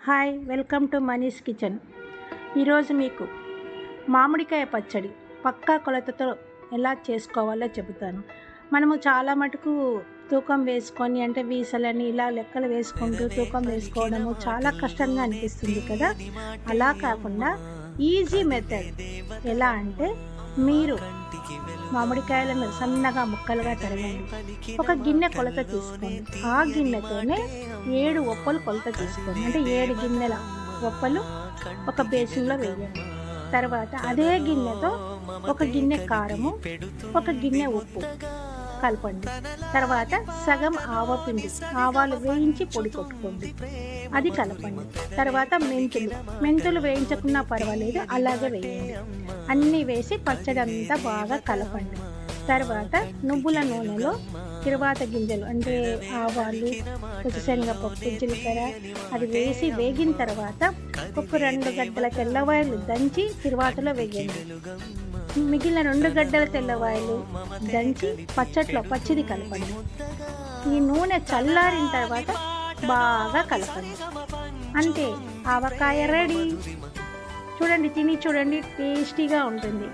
Hi, welcome to Mani's kitchen. ఈరోజు మీకు మామిడికాయ పచ్చడి పక్కా కొలతతో ఎలా చేసుకోవాలో చెబుతాను. మనము చాలా మటుకు తూకం వేసుకొని అంటే వీసలని ఇలా లెక్కలు వేసుకుంటూ తూకం వేసుకోవడము చాలా కష్టంగా అనిపిస్తుంది కదా. అలా కాకుండా ఈజీ మెథడ్ ఎలా అంటే, మీరు మామిడికాయలను సన్నగా ముక్కలుగా తరగండి. ఒక గిన్నె కొలత తీసుకోండి. ఆ గిన్నెతోనే 7 ఒప్పలు కొలత తీసుకోండి. అంటే 7 గిన్నెల ఒప్పలు ఒక బేసిన్లో వేయండి. తర్వాత అదే గిన్నెతో ఒక గిన్నె కారము, ఒక గిన్నె ఉప్పు కలపండి. తర్వాత సగం ఆవాలు వేయించి పొడి కొట్టుకోండి, అది కలపండి. తర్వాత మెంతులు వేయించకున్నా పర్వాలేదు, అలాగే వేయండి. అన్నీ వేసి పచ్చడి అంతా బాగా కలపండి. తర్వాత నువ్వుల నూనెలో తిరువాత గింజలు అంటే ఆవాలు, పచ్చిశనగపప్పు, జీలకర్ర అది వేసి వేగిన తర్వాత ఒక 2 గడ్డల తెల్లవాయలు దంచి తిరువాతలో వేయండి. మిగిలిన 2 గడ్డల తెల్లవాయలు దంచి పచ్చిది కలపండి. ఈ నూనె చల్లారిన తర్వాత బాగా కలపండి. అంతే, ఆవకాయ రెడీ. తిని చూడండి, టేస్టీగా ఉంటుంది.